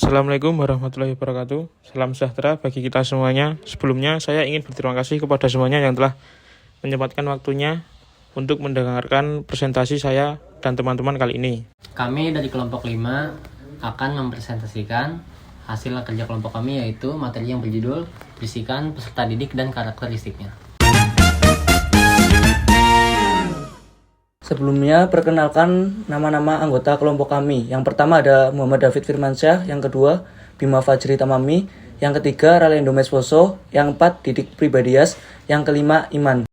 Assalamualaikum warahmatullahi wabarakatuh. Salam sejahtera bagi kita semuanya. Sebelumnya saya ingin berterima kasih kepada semuanya yang telah menyempatkan waktunya untuk mendengarkan presentasi saya dan teman-teman kali ini. Kami dari kelompok 5 akan mempresentasikan hasil kerja kelompok kami, yaitu materi yang berjudul Bisikan Peserta Didik dan Karakteristiknya. Sebelumnya, perkenalkan nama-nama anggota kelompok kami. Yang pertama ada Muhammad David Firmansyah, yang kedua Bima Fajri Tamami, yang ketiga Ralendo Mesposo, yang keempat Didik Pribadias, yang kelima Iman.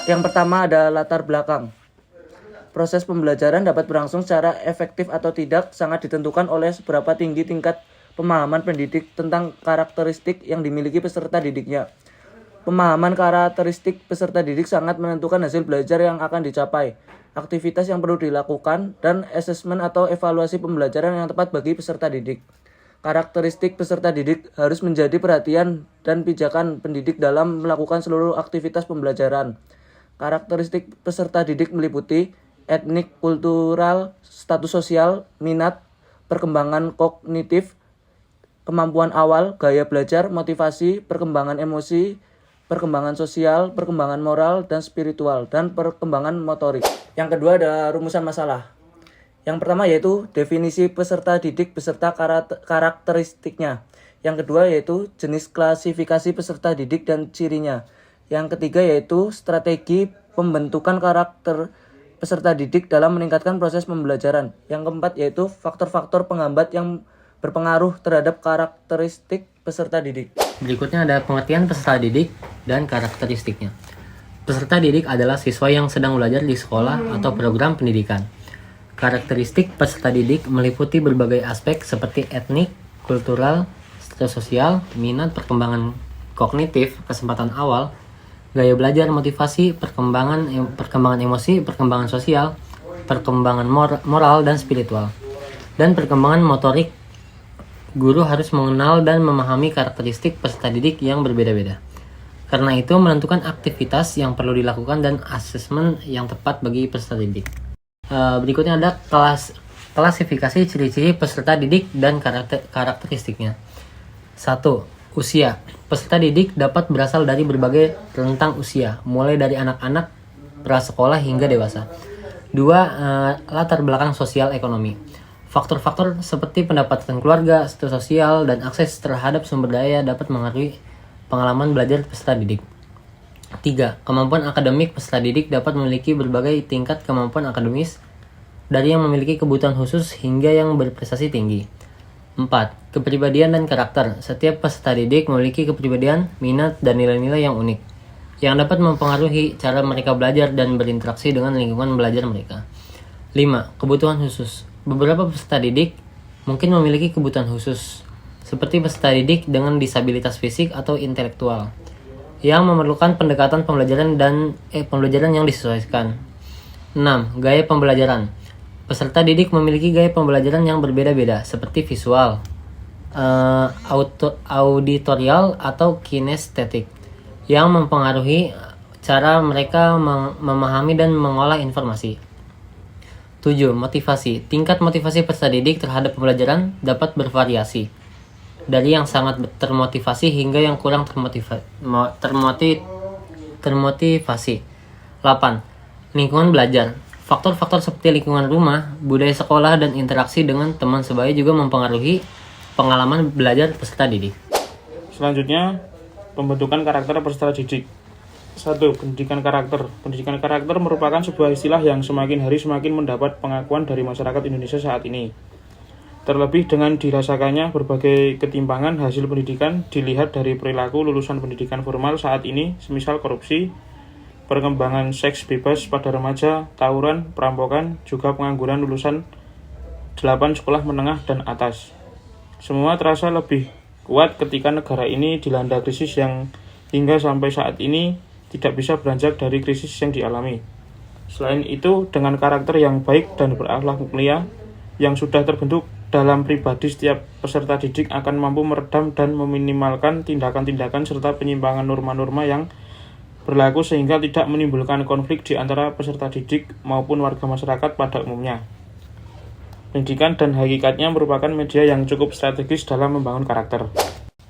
Yang pertama ada latar belakang. Proses pembelajaran dapat berlangsung secara efektif atau tidak sangat ditentukan oleh seberapa tinggi tingkat pemahaman pendidik tentang karakteristik yang dimiliki peserta didiknya. Pemahaman karakteristik peserta didik sangat menentukan hasil belajar yang akan dicapai, aktivitas yang perlu dilakukan, dan asesmen atau evaluasi pembelajaran yang tepat bagi peserta didik. Karakteristik peserta didik harus menjadi perhatian dan pijakan pendidik dalam melakukan seluruh aktivitas pembelajaran. Karakteristik peserta didik meliputi etnik, kultural, status sosial, minat, perkembangan kognitif, kemampuan awal, gaya belajar, motivasi, perkembangan emosi, perkembangan sosial, perkembangan moral dan spiritual, dan perkembangan motorik. Yang kedua ada rumusan masalah. Yang pertama yaitu definisi peserta didik beserta karakteristiknya. Yang kedua yaitu jenis klasifikasi peserta didik dan cirinya. Yang ketiga yaitu strategi pembentukan karakter peserta didik dalam meningkatkan proses pembelajaran. Yang keempat yaitu faktor-faktor penghambat yang berpengaruh terhadap karakteristik peserta didik. Berikutnya ada pengertian peserta didik dan karakteristiknya. Peserta didik adalah siswa yang sedang belajar di sekolah atau program pendidikan. Karakteristik peserta didik meliputi berbagai aspek seperti etnik, kultural, status sosial, minat, perkembangan kognitif, kesempatan awal, gaya belajar, motivasi, perkembangan emosi, perkembangan sosial, perkembangan moral dan spiritual, dan perkembangan motorik. Guru harus mengenal dan memahami karakteristik peserta didik yang berbeda-beda. Karena itu, menentukan aktivitas yang perlu dilakukan dan asesmen yang tepat bagi peserta didik. Berikutnya ada klasifikasi ciri-ciri peserta didik dan karakteristiknya. 1. Usia. Peserta didik dapat berasal dari berbagai rentang usia, mulai dari anak-anak, prasekolah hingga dewasa. 2. Latar belakang sosial ekonomi. Faktor-faktor seperti pendapatan keluarga, status sosial, dan akses terhadap sumber daya dapat mengaruhi pengalaman belajar peserta didik. 3. Kemampuan akademik peserta didik dapat memiliki berbagai tingkat kemampuan akademis, dari yang memiliki kebutuhan khusus hingga yang berprestasi tinggi. 4. Kepribadian dan karakter. Setiap peserta didik memiliki kepribadian, minat, dan nilai-nilai yang unik, yang dapat mempengaruhi cara mereka belajar dan berinteraksi dengan lingkungan belajar mereka. 5. Kebutuhan khusus. Beberapa peserta didik mungkin memiliki kebutuhan khusus, seperti peserta didik dengan disabilitas fisik atau intelektual, yang memerlukan pendekatan pembelajaran yang disesuaikan. 6. Gaya pembelajaran. Peserta didik memiliki gaya pembelajaran yang berbeda-beda, seperti visual, auditorial, atau kinestetik, yang mempengaruhi cara mereka memahami dan mengolah informasi. 7. Motivasi. Tingkat motivasi peserta didik terhadap pembelajaran dapat bervariasi, dari yang sangat termotivasi hingga yang kurang termotivasi. 8. Lingkungan belajar. Faktor-faktor seperti lingkungan rumah, budaya sekolah, dan interaksi dengan teman sebaya juga mempengaruhi pengalaman belajar peserta didik. Selanjutnya, pembentukan karakter peserta didik. 1. Pendidikan karakter. Pendidikan karakter merupakan sebuah istilah yang semakin hari semakin mendapat pengakuan dari masyarakat Indonesia saat ini. Terlebih dengan dirasakannya berbagai ketimpangan hasil pendidikan dilihat dari perilaku lulusan pendidikan formal saat ini, semisal korupsi, perkembangan seks bebas pada remaja, tawuran, perampokan, juga pengangguran lulusan 8 sekolah menengah dan atas. Semua terasa lebih kuat ketika negara ini dilanda krisis yang hingga sampai saat ini tidak bisa beranjak dari krisis yang dialami. Selain itu, dengan karakter yang baik dan berakhlak mulia yang sudah terbentuk dalam pribadi setiap peserta didik akan mampu meredam dan meminimalkan tindakan-tindakan serta penyimpangan norma-norma yang berlaku sehingga tidak menimbulkan konflik di antara peserta didik maupun warga masyarakat pada umumnya. Pendidikan dan hakikatnya merupakan media yang cukup strategis dalam membangun karakter.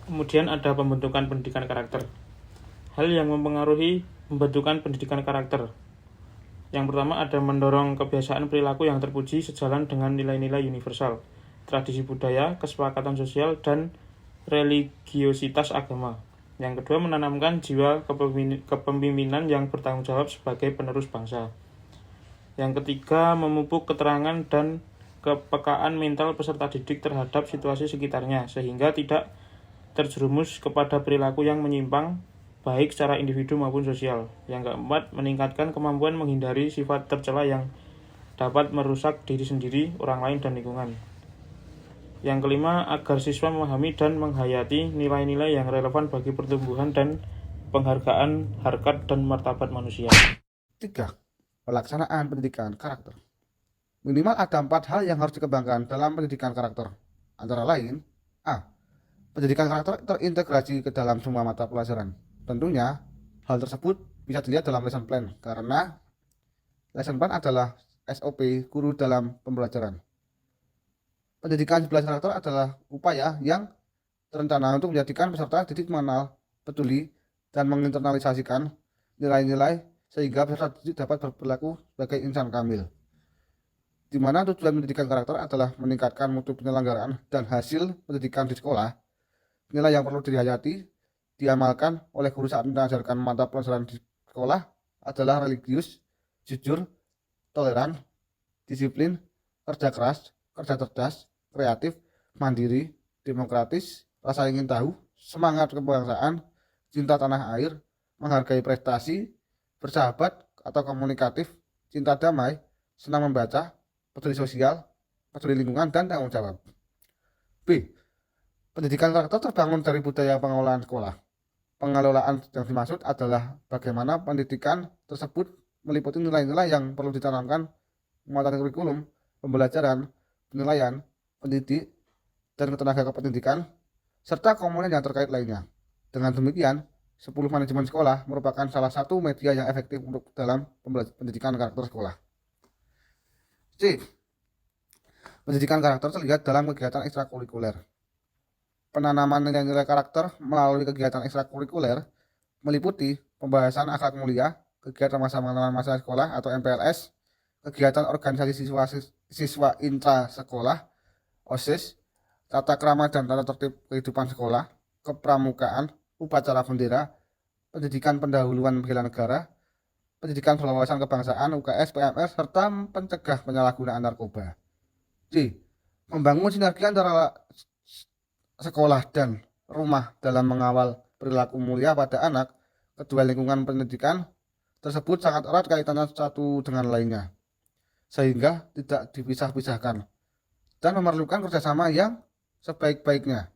Kemudian ada pembentukan pendidikan karakter. Hal yang mempengaruhi pembentukan pendidikan karakter. Yang pertama ada mendorong kebiasaan perilaku yang terpuji sejalan dengan nilai-nilai universal, tradisi budaya, kesepakatan sosial, dan religiositas agama. Yang kedua menanamkan jiwa kepemimpinan yang bertanggung jawab sebagai penerus bangsa. Yang ketiga memupuk keterangan dan kepekaan mental peserta didik terhadap situasi sekitarnya sehingga tidak terjerumus kepada perilaku yang menyimpang baik secara individu maupun sosial. Yang keempat meningkatkan kemampuan menghindari sifat tercela yang dapat merusak diri sendiri, orang lain, dan lingkungan. Yang kelima agar siswa memahami dan menghayati nilai-nilai yang relevan bagi pertumbuhan dan penghargaan harkat dan martabat manusia. 3. Pelaksanaan pendidikan karakter. Minimal ada 4 hal yang harus dikembangkan dalam pendidikan karakter. Antara lain, A. Pendidikan karakter terintegrasi ke dalam semua mata pelajaran. Tentunya, hal tersebut bisa dilihat dalam lesson plan, karena lesson plan adalah SOP guru dalam pembelajaran. Pendidikan belajar karakter adalah upaya yang terencana untuk menjadikan peserta didik mengenal, peduli, dan menginternalisasikan nilai-nilai sehingga peserta didik dapat berperilaku sebagai insan kamil. Di mana tujuan pendidikan karakter adalah meningkatkan mutu penyelenggaraan dan hasil pendidikan di sekolah. Nilai yang perlu dihayati, diamalkan oleh guru saat mengajarkan mata pelajaran di sekolah adalah religius, jujur, toleran, disiplin, kerja keras, kerja cerdas, kreatif, mandiri, demokratis, rasa ingin tahu, semangat kebangsaan, cinta tanah air, menghargai prestasi, bersahabat atau komunikatif, cinta damai, senang membaca, peduli sosial, peduli lingkungan, dan tanggung jawab. B. Pendidikan karakter terbangun dari budaya pengelolaan sekolah. Pengelolaan yang dimaksud adalah bagaimana pendidikan tersebut meliputi nilai-nilai yang perlu ditanamkan muatan kurikulum, pembelajaran, penilaian, pendidik, dan ketenaga kependidikan, serta komponen yang terkait lainnya. Dengan demikian, 10 manajemen sekolah merupakan salah satu media yang efektif untuk dalam pendidikan karakter sekolah. C. Pendidikan karakter terlihat dalam kegiatan ekstrakurikuler. Penanaman nilai-nilai karakter melalui kegiatan ekstrakurikuler meliputi pembahasan akhlak mulia, kegiatan masa pengenalan masa sekolah atau MPLS, kegiatan organisasi siswa intra sekolah, OSIS, tata krama dan tata tertib kehidupan sekolah, kepramukaan, upacara bendera, pendidikan pendahuluan bela negara, pendidikan berwawasan kebangsaan UKS, PMR, serta pencegah penyalahgunaan narkoba. D. Membangun sinergi antara sekolah dan rumah dalam mengawal perilaku mulia pada anak. Kedua lingkungan pendidikan tersebut sangat erat kaitannya satu dengan lainnya, sehingga tidak dipisah-pisahkan dan memerlukan kerjasama yang sebaik-baiknya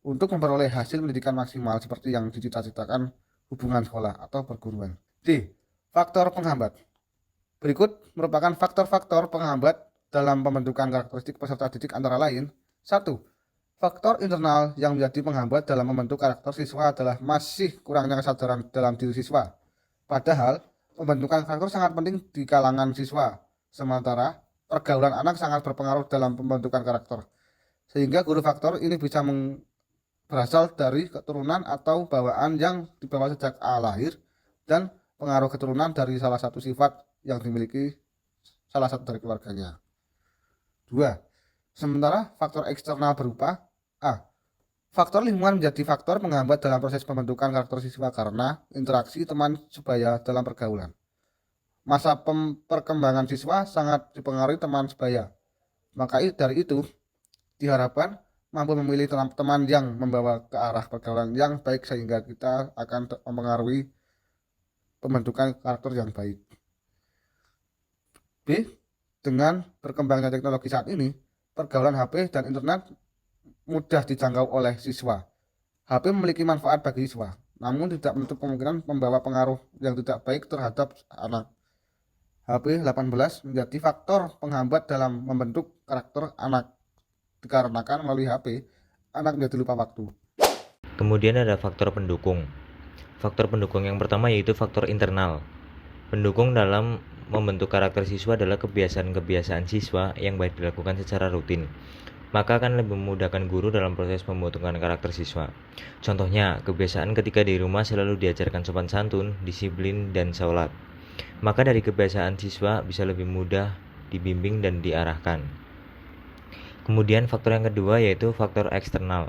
untuk memperoleh hasil pendidikan maksimal seperti yang dicita-citakan hubungan sekolah atau perguruan. D. Faktor penghambat. Berikut merupakan faktor-faktor penghambat dalam pembentukan karakteristik peserta didik antara lain. 1. Faktor internal yang menjadi penghambat dalam membentuk karakter siswa adalah masih kurangnya kesadaran dalam diri siswa. Padahal, pembentukan karakter sangat penting di kalangan siswa. Sementara, pergaulan anak sangat berpengaruh dalam pembentukan karakter. Sehingga guru faktor ini bisa berasal dari keturunan atau bawaan yang dibawa sejak lahir dan pengaruh keturunan dari salah satu sifat yang dimiliki salah satu dari keluarganya. 2. Sementara faktor eksternal berupa A. Faktor lingkungan menjadi faktor penghambat dalam proses pembentukan karakter siswa karena interaksi teman sebaya dalam pergaulan. Masa perkembangan siswa sangat dipengaruhi teman sebaya. Maka dari itu, diharapkan mampu memilih teman yang membawa ke arah pergaulan yang baik sehingga kita akan mempengaruhi pembentukan karakter yang baik. B. Dengan berkembangnya teknologi saat ini, pergaulan HP dan internet mudah dijangkau oleh siswa. HP memiliki manfaat bagi siswa, namun tidak menutup kemungkinan membawa pengaruh yang tidak baik terhadap anak. HP 18 menjadi faktor penghambat dalam membentuk karakter anak. Dikarenakan melalui HP, anak menjadi lupa waktu. Kemudian ada faktor pendukung. Faktor pendukung yang pertama yaitu faktor internal. Pendukung dalam membentuk karakter siswa adalah kebiasaan-kebiasaan siswa yang baik dilakukan secara rutin, maka akan lebih memudahkan guru dalam proses pembentukan karakter siswa. Contohnya, kebiasaan ketika di rumah selalu diajarkan sopan santun, disiplin, dan sholat. Maka dari kebiasaan siswa bisa lebih mudah dibimbing dan diarahkan. Kemudian faktor yang kedua yaitu faktor eksternal,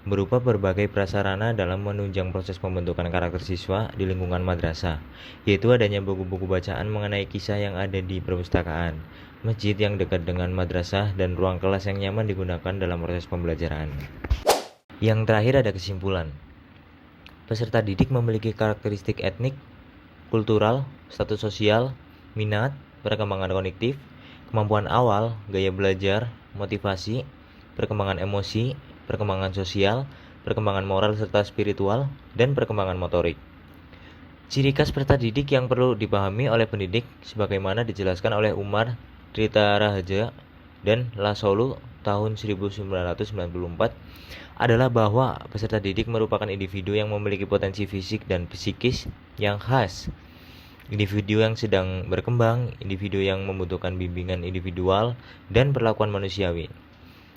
berupa berbagai prasarana dalam menunjang proses pembentukan karakter siswa di lingkungan madrasah, yaitu adanya buku-buku bacaan mengenai kisah yang ada di perpustakaan, masjid yang dekat dengan madrasah, dan ruang kelas yang nyaman digunakan dalam proses pembelajaran. Yang terakhir ada kesimpulan. Peserta didik memiliki karakteristik etnik, kultural, status sosial, minat, perkembangan kognitif, kemampuan awal, gaya belajar, motivasi, perkembangan emosi, perkembangan sosial, perkembangan moral serta spiritual, dan perkembangan motorik. Ciri khas peserta didik yang perlu dipahami oleh pendidik sebagaimana dijelaskan oleh Umar Trita Rahaja dan Lasolu tahun 1994 adalah bahwa peserta didik merupakan individu yang memiliki potensi fisik dan psikis yang khas, individu yang sedang berkembang, individu yang membutuhkan bimbingan individual dan perlakuan manusiawi,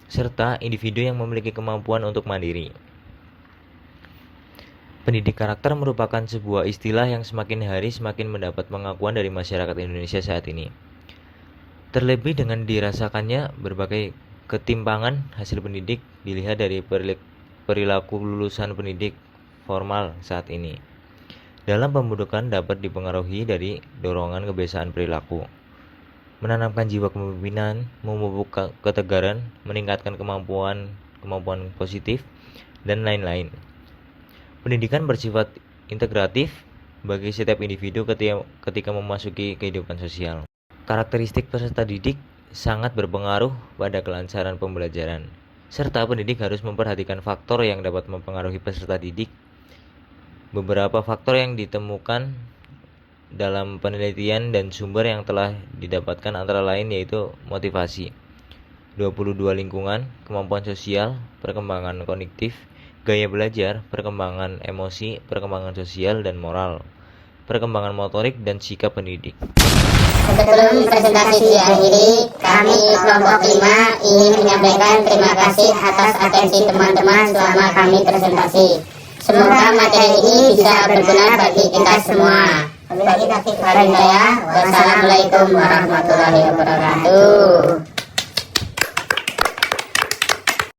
serta individu yang memiliki kemampuan untuk mandiri. Pendidik karakter merupakan sebuah istilah yang semakin hari semakin mendapat pengakuan dari masyarakat Indonesia saat ini. Terlebih dengan dirasakannya berbagai ketimpangan hasil pendidik dilihat dari perilaku lulusan pendidik formal saat ini. Dalam pembentukan dapat dipengaruhi dari dorongan kebiasaan perilaku, menanamkan jiwa kepemimpinan, memupuk ketegaran, meningkatkan kemampuan positif, dan lain-lain. Pendidikan bersifat integratif bagi setiap individu ketika memasuki kehidupan sosial. Karakteristik peserta didik sangat berpengaruh pada kelancaran pembelajaran, serta pendidik harus memperhatikan faktor yang dapat mempengaruhi peserta didik. Beberapa faktor yang ditemukan dalam penelitian dan sumber yang telah didapatkan antara lain yaitu motivasi, 22 lingkungan, kemampuan sosial, perkembangan kognitif, gaya belajar, perkembangan emosi, perkembangan sosial dan moral, perkembangan motorik, dan sikap pendidik. Sebelum presentasi diakhiri, kami kelompok 5 ingin menyampaikan terima kasih atas atensi teman-teman selama kami presentasi. Semoga materi ini bisa berguna bagi kita semua. Wassalamualaikum warahmatullahi wabarakatuh.